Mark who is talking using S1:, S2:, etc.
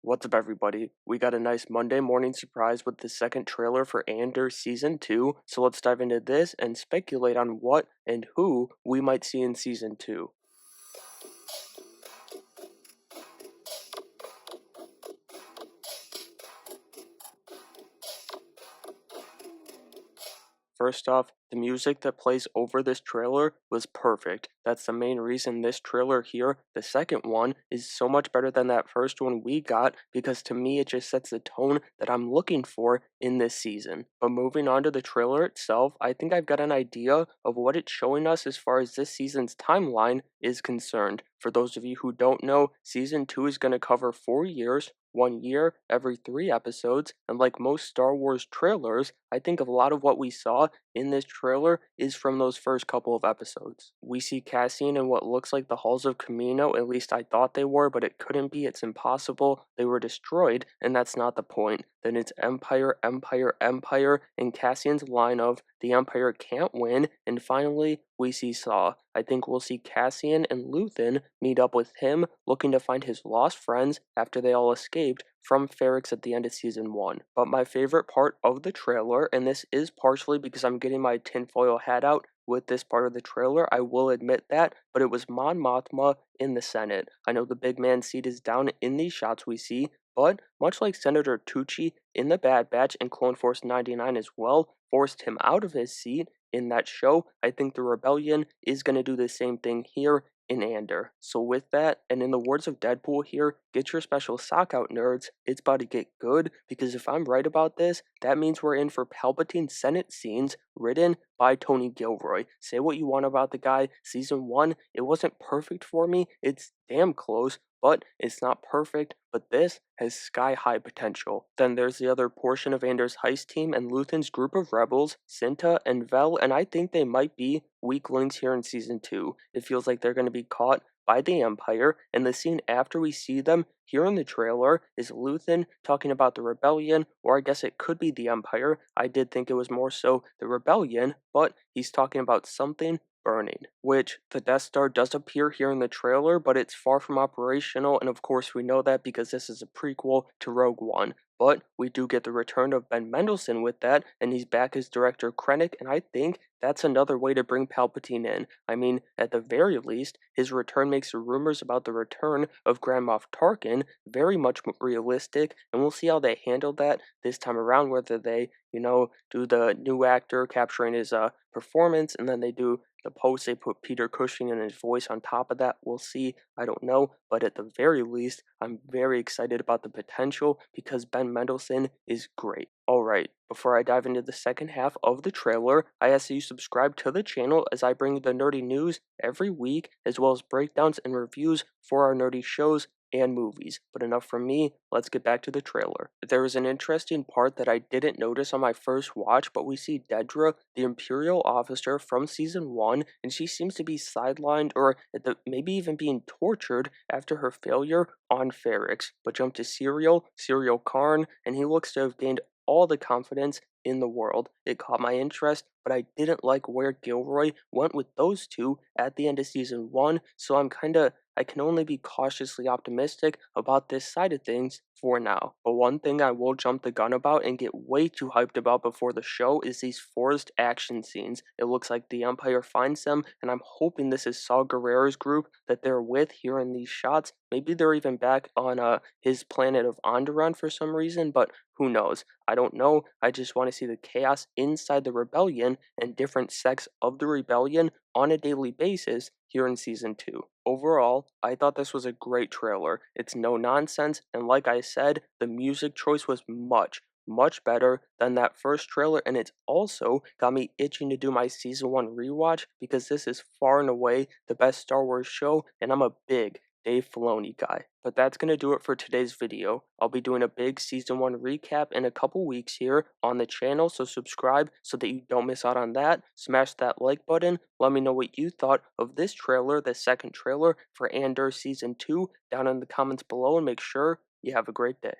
S1: What's up, everybody? We got a nice Monday morning surprise with the second trailer for Andor Season 2, so let's dive into this and speculate on what and who we might see in Season 2. First off, the music that plays over this trailer was perfect. That's the main reason this trailer here, the second one, is so much better than that first one we got because to me it just sets the tone that I'm looking for in this season. But moving on to the trailer itself, I think I've got an idea of what it's showing us as far as this season's timeline is concerned. For those of you who don't know, Season 2 is going to cover 4 years, 1 year, every 3 episodes, and like most Star Wars trailers, I think a lot of what we saw in this trailer is from those first couple of episodes. We see Cassian in what looks like the halls of Cameo, at least I thought they were, but it couldn't be, it's impossible. They were destroyed, and that's not the point. Then it's Empire, Empire, Empire, and Cassian's line of the Empire can't win, and finally, we see Saw. I think we'll see Cassian and Luthen meet up with him, looking to find his lost friends after they all escaped from Ferrix at the end of Season 1. But my favorite part of the trailer, and this is partially because I'm getting my tinfoil hat out with this part of the trailer, I will admit that, but it was Mon Mothma in the Senate. I know the big man seat is down in these shots we see, but much like Senator Tucci in the Bad Batch and Clone Force 99 as well, forced him out of his seat in that show, I think the Rebellion is going to do the same thing here in Andor. So with that, and in the words of Deadpool here, get your special sock out, nerds. It's about to get good, because if I'm right about this, that means we're in for Palpatine Senate scenes written by Tony Gilroy. Say what you want about the guy. Season 1, it wasn't perfect for me. It's damn close, but it's not perfect. But this has sky-high potential. Then there's the other portion of Andor's heist team and Luthen's group of rebels, Cinta and Vel, and I think they might be weak links here in Season 2. It feels like they're going to be caught by the Empire, and the scene after we see them here in the trailer is Luthen talking about the Rebellion, or I guess it could be the Empire. I did think it was more so the Rebellion, but he's talking about something burning, which the Death Star does appear here in the trailer, but it's far from operational, and of course we know that because this is a prequel to Rogue One. But we do get the return of Ben Mendelsohn with that, and he's back as director Krennic, and I think that's another way to bring Palpatine in. I mean, at the very least, his return makes the rumors about the return of Grand Moff Tarkin very much realistic, and we'll see how they handle that this time around, whether they, do the new actor capturing his performance, and then they do the post, they put Peter Cushing and his voice on top of that. We'll see. I don't know. But at the very least, I'm very excited about the potential because Ben Mendelsohn is great. Alright, before I dive into the second half of the trailer, I ask that you subscribe to the channel as I bring the nerdy news every week, as well as breakdowns and reviews for our nerdy shows and movies. But enough from me, let's get back to the trailer. There is an interesting part that I didn't notice on my first watch, but we see Dedra, the Imperial officer from Season 1, and she seems to be sidelined or maybe even being tortured after her failure on Ferrix. But jump to Serial Karn, and he looks to have gained all the confidence in the world. It caught my interest, but I didn't like where Gilroy went with those two at the end of Season 1, so I can only be cautiously optimistic about this side of things for now. But one thing I will jump the gun about and get way too hyped about before the show is these forced action scenes. It looks like the Empire finds them, and I'm hoping this is Saw Gerrera's group that they're with here in these shots. Maybe they're even back on his planet of Onderon for some reason, but who knows? I don't know. I just want to see the chaos inside the rebellion and different sects of the rebellion on a daily basis here in Season 2. Overall, I thought this was a great trailer. It's no nonsense, and like I said, the music choice was much better than that first trailer, and it's also got me itching to do my Season 1 rewatch because this is far and away the best Star Wars show, and I'm a big Dave Filoni guy. But that's going to do it for today's video. I'll be doing a big Season 1 recap in a couple weeks here on the channel, so subscribe so that you don't miss out on that. Smash that like button. Let me know what you thought of this trailer, the second trailer for Andor Season 2, down in the comments below, and make sure you have a great day.